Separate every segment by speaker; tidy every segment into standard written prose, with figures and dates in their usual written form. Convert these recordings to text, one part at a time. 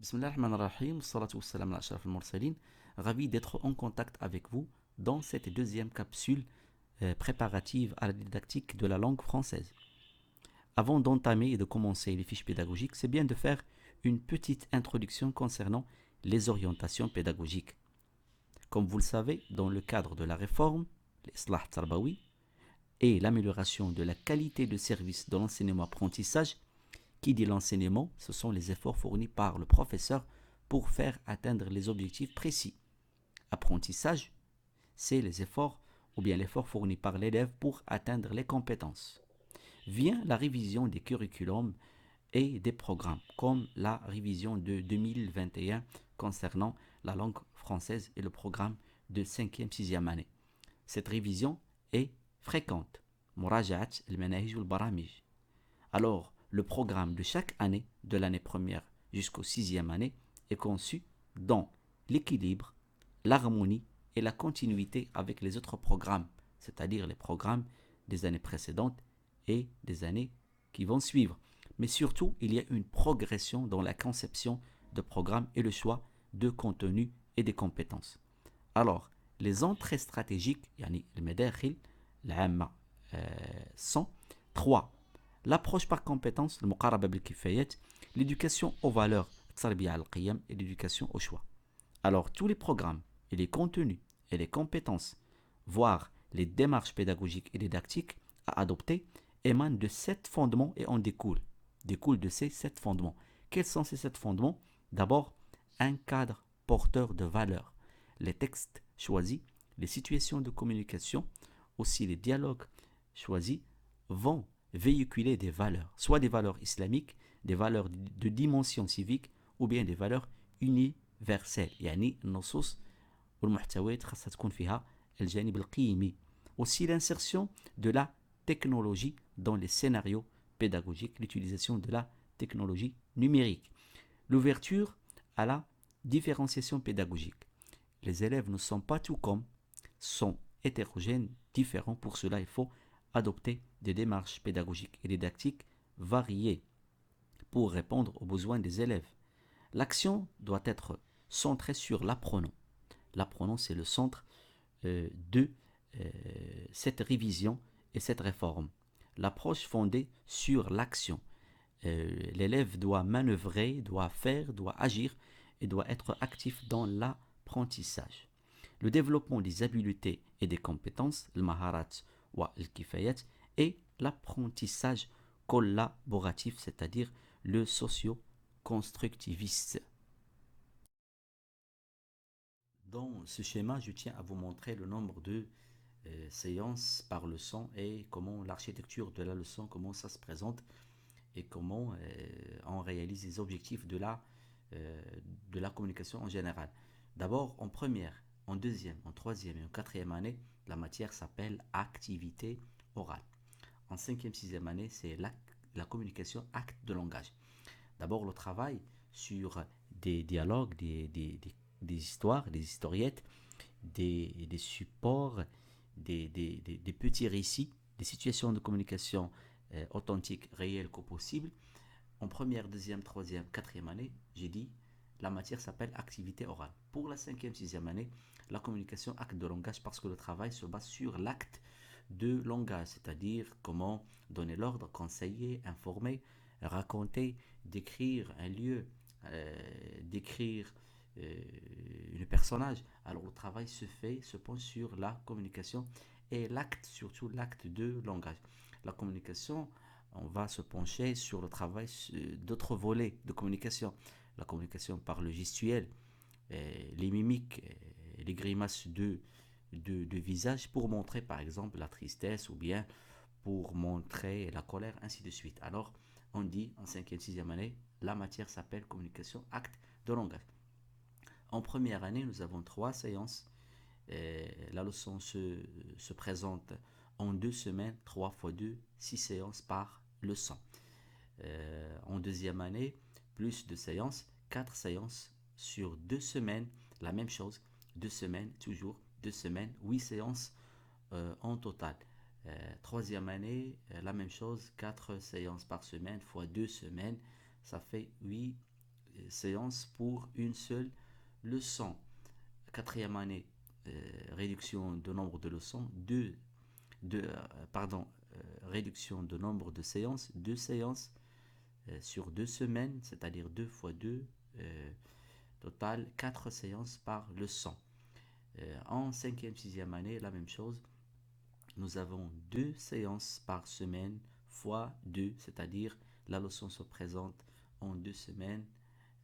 Speaker 1: Bismillah ar-Rahman ar-Rahim, salatu wassalam ala ashraf al-mursalin. Ravi d'être en contact avec vous dans cette deuxième capsule préparative à la didactique de la langue française. Avant d'entamer et de commencer les fiches pédagogiques, c'est bien de faire une petite introduction concernant les orientations pédagogiques. Comme vous le savez, dans le cadre de la réforme, l'Islah Tarbawi, et l'amélioration de la qualité de service de l'enseignement-apprentissage, qui dit l'enseignement, ce sont les efforts fournis par le professeur pour faire atteindre les objectifs précis. Apprentissage, c'est les efforts ou bien l'effort fourni par l'élève pour atteindre les compétences. Vient la révision des curriculums et des programmes, comme la révision de 2021 concernant la langue française et le programme de 5e, 6e année. Cette révision est fréquente. Muraja'at al-manahij wal-baramij. Alors, le programme de chaque année, de l'année première jusqu'au 6e année, est conçu dans l'équilibre, l'harmonie et la continuité avec les autres programmes, c'est-à-dire les programmes des années précédentes et des années qui vont suivre. Mais surtout, il y a une progression dans la conception de programmes et le choix de contenu et des compétences. Alors, les entrées stratégiques, yani le medakhil, l'amma, sont trois. L'approche par compétence, le muqaraba bil kifayat, l'éducation aux valeurs, tsarbiya al-qiyam, et l'éducation au choix. Alors, tous les programmes et les contenus et les compétences, voire les démarches pédagogiques et didactiques à adopter, émanent de 7 fondements et en découlent de ces 7 fondements. Quels sont ces 7 fondements? D'abord, un cadre porteur de valeurs, les textes choisis, les situations de communication, aussi les dialogues choisis vont véhiculer des valeurs, soit des valeurs islamiques, des valeurs de dimension civique ou bien des valeurs universelles. يعني النصوص والمحتويات خاصها تكون فيها الجانب القيمي. Aussi l'insertion de la technologie dans les scénarios pédagogiques, l'utilisation de la technologie numérique. L'ouverture à la différenciation pédagogique. Les élèves ne sont pas tout comme, sont hétérogènes, différents. Pour cela, il faut adopter des démarches pédagogiques et didactiques variées pour répondre aux besoins des élèves. L'action doit être centrée sur l'apprenant. L'apprenant, c'est le centre de cette révision et cette réforme. L'approche fondée sur l'action. L'élève doit manœuvrer, doit faire, doit agir et doit être actif dans l'apprentissage. Le développement des habiletés et des compétences, le maharat ou le kifayat, et l'apprentissage collaboratif, c'est-à-dire le socio-constructiviste. Dans ce schéma, je tiens à vous montrer le nombre de séances par leçon et comment l'architecture de la leçon, comment ça se présente et comment on réalise les objectifs euh, de la communication en général. D'abord, en première, en deuxième, en troisième et en quatrième année, la matière s'appelle activité orale. En cinquième, sixième année, c'est la communication acte de langage. D'abord, le travail sur des dialogues, des histoires, des historiettes, des supports, des petits récits, des situations de communication authentiques, réelles qu'au possible. En première, deuxième, troisième, quatrième année, j'ai dit, la matière s'appelle activité orale. Pour la cinquième, sixième année, la communication acte de langage parce que le travail se base sur l'acte de langage, c'est-à-dire comment donner l'ordre, conseiller, informer, raconter, décrire un lieu, décrire le personnage. Alors le travail se penche sur la communication et l'acte, surtout l'acte de langage. La communication, on va se pencher sur le travail d'autres volets de communication. La communication par le gestuel, les mimiques, les grimaces de visage pour montrer par exemple la tristesse ou bien pour montrer la colère, ainsi de suite. Alors, on dit en 5e, 6e année, la matière s'appelle communication acte de langage. En première année, nous avons 3 séances. La leçon se présente en 2 semaines, 3 fois 2, 6 séances par leçon. En deuxième année, plus de séances, 4 séances sur 2 semaines, la même chose, 2 semaines, toujours 2 semaines, 8 séances en total. Troisième année, la même chose, 4 séances par semaine fois 2 semaines, ça fait 8 séances pour une seule leçon. Quatrième année, réduction de nombre de leçons, réduction de nombre de séances, 2 séances sur 2 semaines, c'est-à-dire 2 fois 2, total 4 séances par leçon. En cinquième, sixième année, la même chose, nous avons 2 séances par semaine fois 2, c'est-à-dire la leçon se présente en 2 semaines,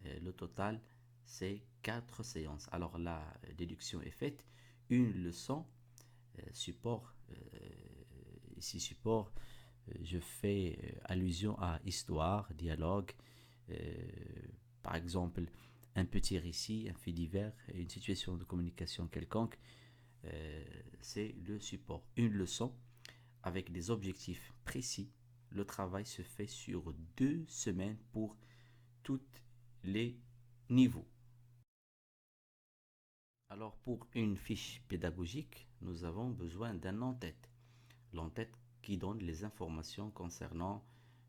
Speaker 1: le total c'est 4 séances. Alors la déduction est faite, une leçon, support, ici support, je fais allusion à histoire, dialogue, par exemple un petit récit, un fait divers, une situation de communication quelconque, c'est le support. Une leçon avec des objectifs précis. Le travail se fait sur 2 semaines pour tous les niveaux. Alors pour une fiche pédagogique, nous avons besoin d'un en-tête. L'en-tête qui donne les informations concernant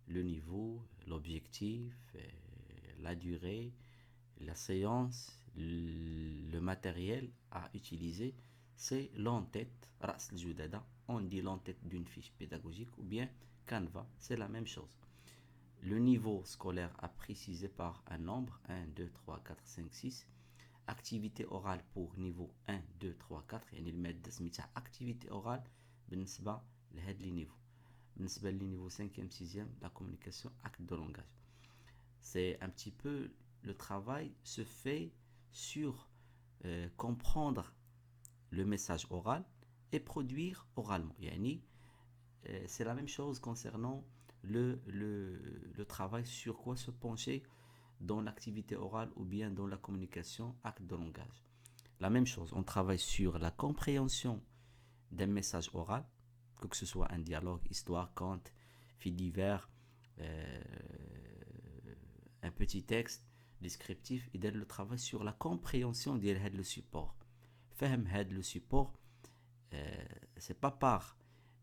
Speaker 1: le niveau, l'objectif, la durée, la séance, le matériel à utiliser. C'est l'en-tête, Ras al-Judada. On dit l'en-tête d'une fiche pédagogique ou bien Canva, c'est la même chose. Le niveau scolaire à préciser par un nombre 1, 2, 3, 4, 5, 6. Activité orale pour niveau 1, 2, 3, 4. يعني المادة سميتها activité orale بالنسبة لهاد لي نيفو. بالنسبة لي niveau 5e, 6e, la communication, acte de langage. C'est un petit peu le travail se fait sur comprendre le message oral et produire oralement. Yani, c'est la même chose concernant le travail sur quoi se pencher dans l'activité orale ou bien dans la communication, acte de langage. La même chose, on travaille sur la compréhension d'un message oral, que ce soit un dialogue, histoire, conte, fait divers, euh, un petit texte descriptif, et le travail sur la compréhension de le support. Faire le support, c'est pas par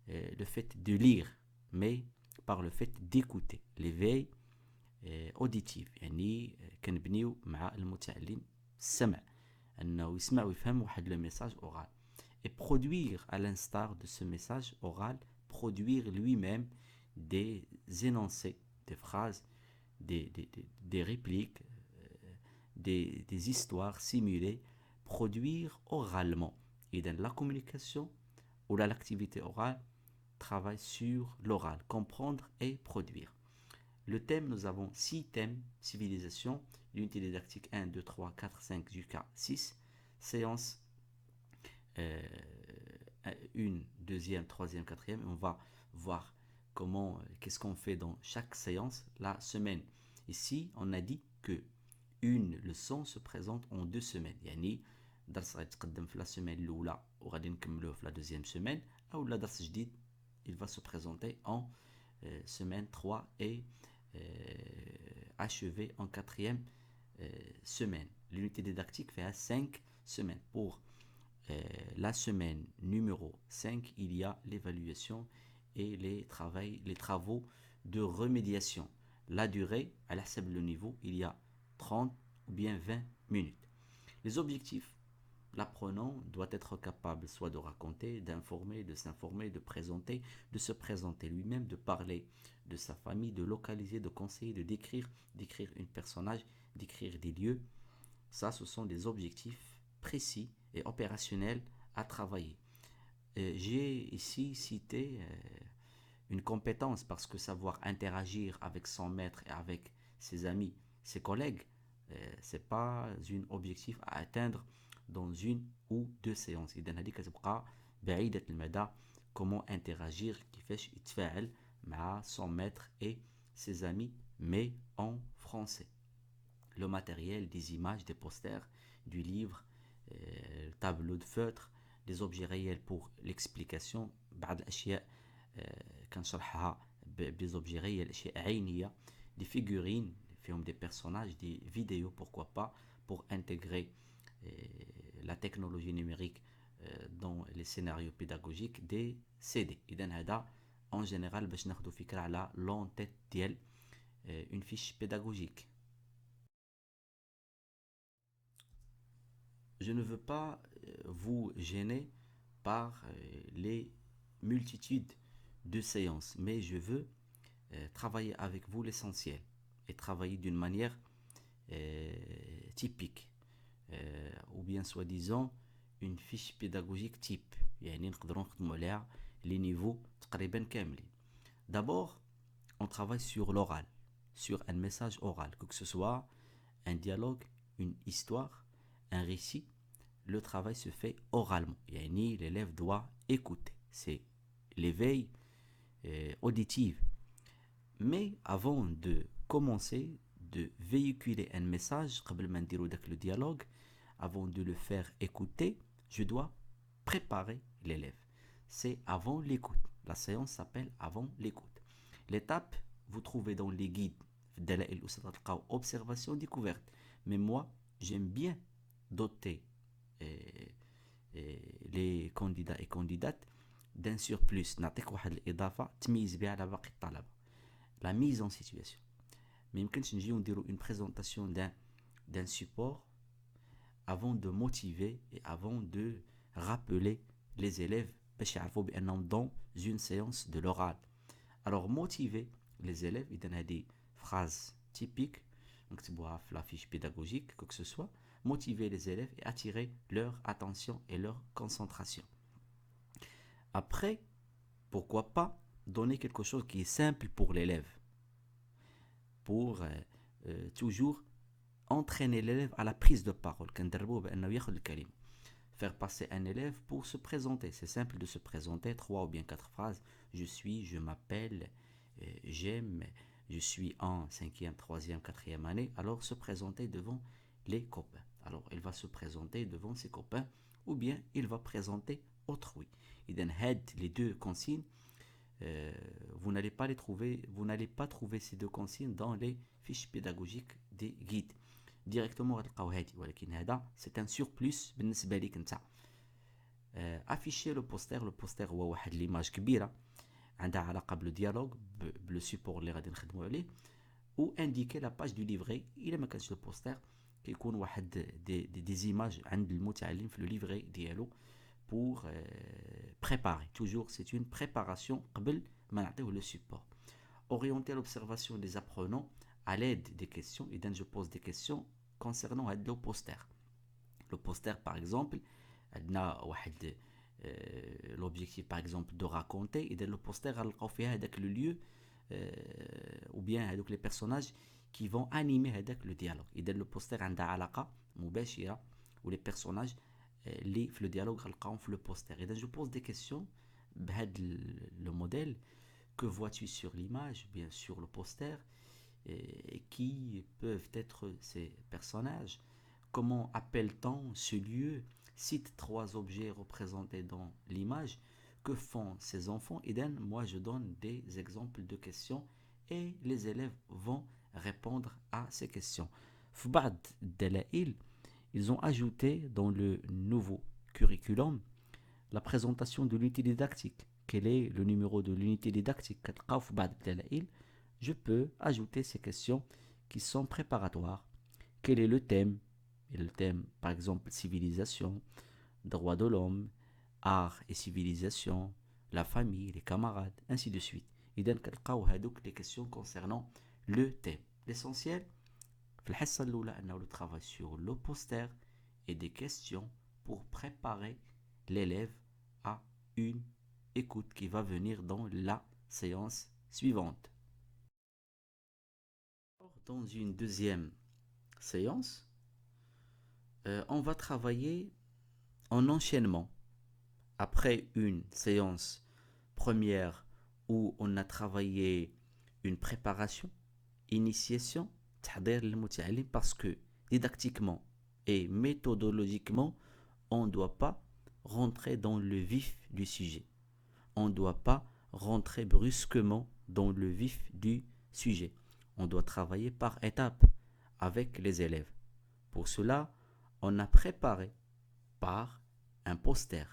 Speaker 1: le fait de lire, mais par le fait d'écouter. L'éveil auditif يعني كنبنيو مع المتعلم السمع انه يسمع ويفهم واحد لو ميساج oral et produire à l'instar de ce message oral, produire lui-même des énoncés, des phrases, des répliques, des histoires simulées, produire oralement. Et dans la communication ou l'activité orale, travaille sur l'oral, comprendre et produire. Le thème, nous avons 6 thèmes: civilisation, l'unité didactique 1, 2, 3, 4, 5 jusqu'à 6, séance 1, 2e, 3e, 4e. On va voir comment, qu'est-ce qu'on fait dans chaque séance la semaine. Ici, on a dit que une leçon se présente en 2 semaines. يعني درس غيتقدم في la semaine الأولى وغادي نكملوه في la deuxième semaine، أو لا درس جديد il va se présenter en semaine 3 et achevé en 4e semaine. L'unité didactique fait à 5 semaines. Pour la semaine numéro 5, il y a l'évaluation et les travaux de remédiation. La durée, à la le niveau, il y a 30 ou bien 20 minutes. Les objectifs: l'apprenant doit être capable soit de raconter, d'informer, de s'informer, de présenter, de se présenter lui-même, de parler de sa famille, de localiser, de conseiller, de décrire un personnage, décrire des lieux. Ça, ce sont des objectifs précis et opérationnels à travailler. J'ai ici cité une compétence parce que savoir interagir avec son maître et avec ses amis, ses collègues, c'est pas un objectif à atteindre dans une ou 2 séances. إذا هذه كتبقى بعيدة المدى. Comment interagir, كيفاش يتفاعل مع son maître et ses amis, mais en français. Le matériel, des images, des posters, du livre, tableau de feutre, des objets réels pour l'explication. بعض الأشياء كنشرحها des objets réels, أشياء عينية, des figurines فيهم des personnages, des vidéos, pourquoi pas, pour intégrer la technologie numérique dans les scénarios pédagogiques, des CD. إذن هذا en général باش ناخدو فكرة على l'en-tête ديال une fiche pédagogique. je ne veux pas vous gêner par les multitudes de séances, mais je veux travailler avec vous l'essentiel et travailler d'une manière typique, ou bien soi-disant une fiche pédagogique type. يعني نقدروا نخدموا عليها les niveaux تقريبا كاملين. D'abord, on travaille sur l'oral, sur un message oral, que ce soit un dialogue, une histoire, un récit. Le travail se fait oralement. يعني l'élève doit écouter. C'est l'éveil auditif. Mais avant de commencer de véhiculer un message, قبل ما نديرو داك le dialogue, avant de le faire écouter, je dois préparer l'élève. C'est avant l'écoute. La séance s'appelle avant l'écoute. L'étape, vous trouvez dans les guides دلائل الأستاذ تلقاو observation découverte. Mais moi, j'aime bien doter les candidats et candidates d'un surplus. نعطيك واحد الإضافة تميز بها على باقي الطلبة. La mise en situation. ما يمكنش نجيو نديرو une présentation d'un support avant de motiver et avant de rappeler les élèves باش يعرفوا بأنهم dans une séance de l'oral. Alors motiver les élèves, il y a des phrases typiques, نكتبوها في la fiche pédagogique, quoi que ce soit, motiver les élèves et attirer leur attention et leur concentration. Après, pourquoi pas donner quelque chose qui est simple pour l'élève, pour toujours entraîner l'élève à la prise de parole. Faire passer un élève pour se présenter. C'est simple de se présenter, 3 ou bien 4 phrases. Je suis, je m'appelle, j'aime, je suis en 5e, 3e, 4e année. Alors se présenter devant les copains. Alors il va se présenter devant ses copains ou bien il va présenter autrui. Les deux consignes, vous n'allez pas les trouver, vous n'allez pas trouver ces deux consignes dans les fiches pédagogiques des guides. Directement غتلقاو هادي, ولكن هذا c'est un surplus بالنسبة ليك نتا. afficher le poster. Le poster هو واحد l'image كبيرة عندها علاقة بلو ديالوج, بلو سيبور اللي غادي نخدموا عليه, ou indiquer la page du livret. إلا ما كانش le poster كيكون واحد des images عند المتعلم في le livret ديالو pour préparer. Toujours, c'est une préparation قبل ما نعطيوه le support. Orienter l'observation des apprenants à l'aide des questions. Et donc je pose des questions concernant le poster. Le poster, par exemple, l'objectif par exemple de raconter. Et donc le poster avec le lieu ou bien avec les personnages qui vont animer avec le dialogue. Et donc le poster a علاقة مباشرة ou les personnages اللي في le dialogue غنلقاهم في le poster. Et donc je pose des questions بهذا le modèle. Que vois-tu sur l'image, bien sûr le poster, et qui peuvent être ces personnages? Comment appelle-t-on ce lieu? Cite 3 objets représentés dans l'image. Que font ces enfants? Et then, moi je donne des exemples de questions et les élèves vont répondre à ces questions. في بعض الدلائل, ils ont ajouté dans le nouveau curriculum la présentation de l'unité didactique. Quel est le numéro de l'unité didactique? Je peux ajouter ces questions qui sont préparatoires. Quel est le thème? Et le thème, par exemple, civilisation, droits de l'homme, art et civilisation, la famille, les camarades, ainsi de suite. Et donc, les questions concernant le thème. L'essentiel, le travail sur le poster et des questions pour préparer l'élève à une écoute qui va venir dans la séance suivante. Dans une deuxième séance, on va travailler en enchaînement. Après une séance première où on a travaillé une préparation, initiation, parce que didactiquement et méthodologiquement, on ne doit pas rentrer dans le vif du sujet. On ne doit pas rentrer brusquement dans le vif du sujet. On doit travailler par étapes avec les élèves. Pour cela, on a préparé par un poster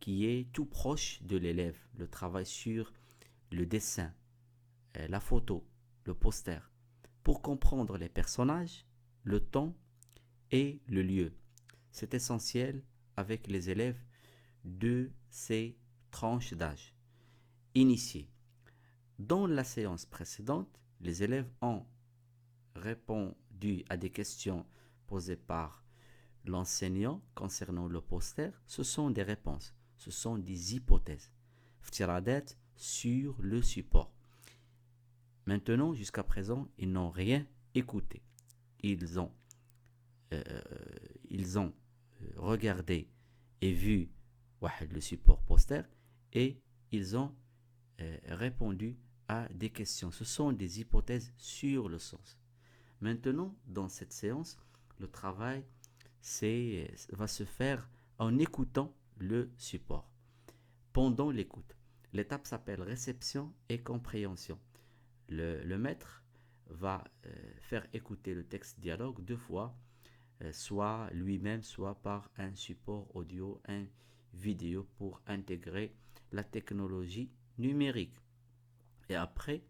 Speaker 1: qui est tout proche de l'élève. Le travail sur le dessin, la photo, le poster, pour comprendre les personnages, le temps et le lieu. C'est essentiel avec les élèves de ces tranches d'âge. Initiés. Dans la séance précédente, les élèves ont répondu à des questions posées par l'enseignant concernant le poster. Ce sont des réponses, ce sont des hypothèses. افتراضات sur le support. Maintenant, jusqu'à présent, ils n'ont rien écouté. Ils ont regardé et vu le support poster et ils ont répondu à des questions. Ce sont des hypothèses sur le sens. Maintenant, dans cette séance, le travail va se faire en écoutant le support. Pendant l'écoute, l'étape s'appelle réception et compréhension. Le maître va faire écouter le texte dialogue 2 fois, soit lui-même, soit par un support audio, un vidéo pour intégrer la technologie numérique. Et après,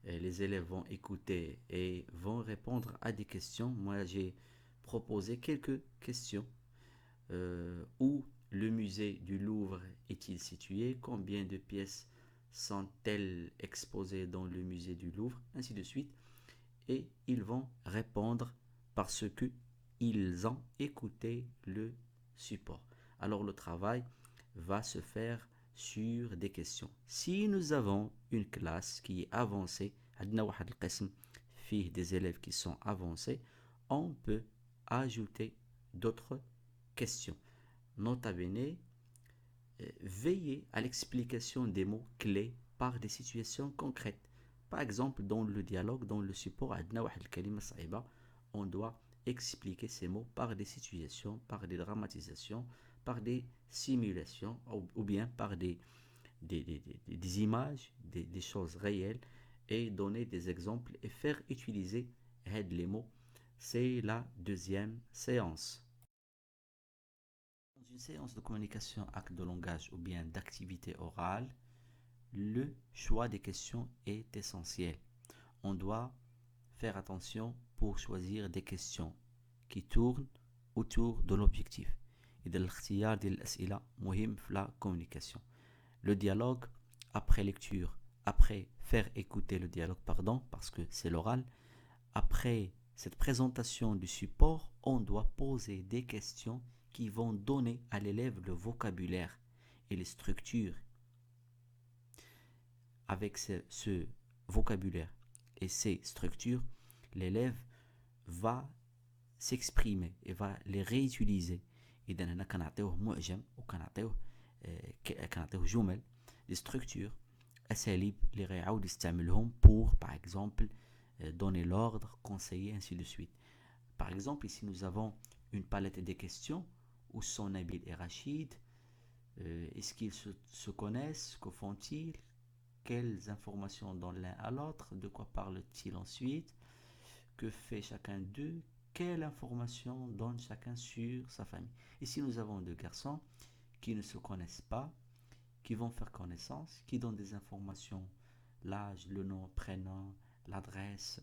Speaker 1: les élèves vont écouter et vont répondre à des questions. Moi, j'ai proposé quelques questions. Où le musée du Louvre est-il situé? Combien de pièces sont-elles exposées dans le musée du Louvre? Ainsi de suite. Et ils vont répondre parce qu'ils ont écouté le support. Alors le travail va se faire sur des questions. Si nous avons une classe qui est avancée, des élèves qui sont avancés, on peut ajouter d'autres questions. Nota bene, veillez à l'explication des mots clés par des situations concrètes. Par exemple, dans le dialogue, dans le support, on doit expliquer ces mots par des situations, par des dramatisations, par des simulations ou bien par des images, des choses réelles et donner des exemples et faire utiliser les mots. C'est la deuxième séance. Dans une séance de communication, acte de langage ou bien d'activité orale, le choix des questions est essentiel. On doit faire attention pour choisir des questions qui tournent autour de l'objectif. إذا الاختيار ديال الأسئلة مهم في la communication. Le dialogue, après lecture, après faire écouter le dialogue, parce que c'est l'oral, après cette présentation du support, on doit poser des questions qui vont donner à l'élève le vocabulaire et les structures. Avec ce vocabulaire et ces structures, l'élève va s'exprimer et va les réutiliser. إذا هنا كنعطيوه معجم وكنعطيوه جمل des structures أساليب اللي غيعاود يستعملهم pour par exemple donner l'ordre, conseiller, ainsi de suite. Par exemple, ici nous avons une palette des questions où sont Nabil et Rachid. Est-ce qu'ils se connaissent? Que font-ils? Quelles informations donnent l'un à l'autre? De quoi parle-t-il ensuite? Que fait chacun d'eux? Quelle information donne chacun sur sa famille? Ici nous avons deux garçons qui ne se connaissent pas, qui vont faire connaissance, qui donnent des informations, l'âge, le nom, prénom, l'adresse,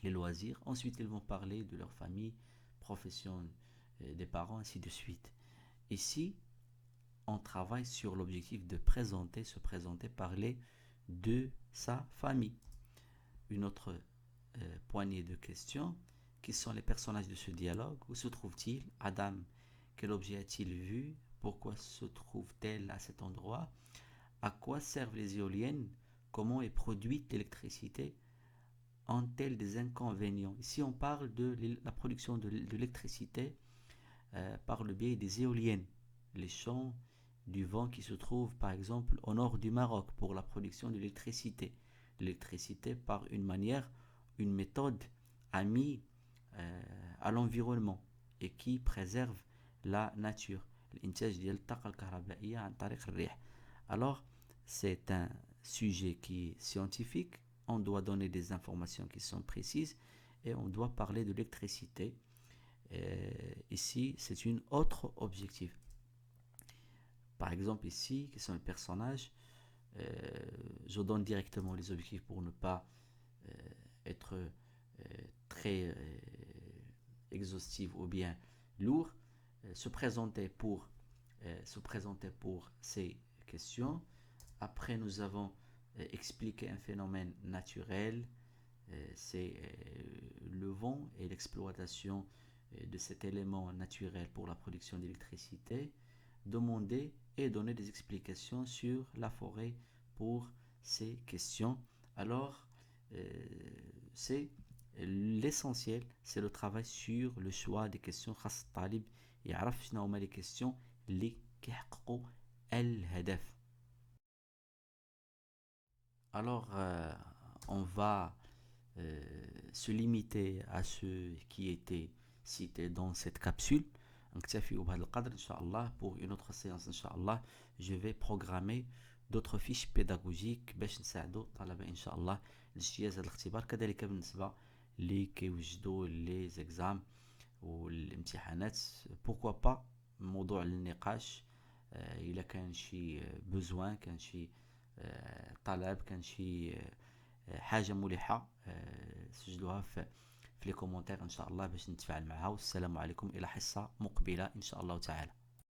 Speaker 1: les loisirs. Ensuite ils vont parler de leur famille, profession des parents, ainsi de suite. Ici on travaille sur l'objectif de se présenter, parler de sa famille. Une autre poignée de questions. Qui sont les personnages de ce dialogue? Où se trouve-t-il? Adam, quel objet a-t-il vu? Pourquoi se trouve-t-elle à cet endroit? À quoi servent les éoliennes? Comment est produite l'électricité? Ont-elles des inconvénients? Ici on parle de la production de l'électricité par le biais des éoliennes, les champs du vent qui se trouvent par exemple au nord du Maroc pour la production de l'électricité. L'électricité par une méthode amie à l'environnement et qui préserve la nature. Alors, c'est un sujet qui est scientifique. On doit donner des informations qui sont précises et on doit parler de l'électricité. Ici, c'est une autre objectif. Par exemple, ici, qui sont les personnages, je donne directement les objectifs pour ne pas être très exhaustif ou bien lourd. se présenter pour ces questions. Après, nous avons expliqué un phénomène naturel, c'est le vent et l'exploitation de cet élément naturel pour la production d'électricité. Demander et donner des explications sur la forêt pour ces questions. Alors, c'est l'essentiel, c'est le travail sur le choix des questions. خاص الطالب يعرف شنو هما les questions اللي كيحققوا الهدف. Alors, on va se limiter à ce qui était cité dans cette capsule. نكتفي بهذا القدر إن شاء الله. Pour une autre séance إن شاء الله je vais programmer d'autres fiches pédagogiques باش نساعدوا الطلبة إن شاء الله لاجتياز هذا الاختبار. كذلك بالنسبة اللي كيوجدوا لي زيكزام والامتحانات pourquoi pas موضوع للنقاش. إلا كان شي بوزوان، كان شي طلب، كان شي حاجة ملحة، سجلوها في لي كومونتير ان شاء الله باش نتفاعل معها. والسلام عليكم، الى حصة مقبلة ان شاء الله تعالى.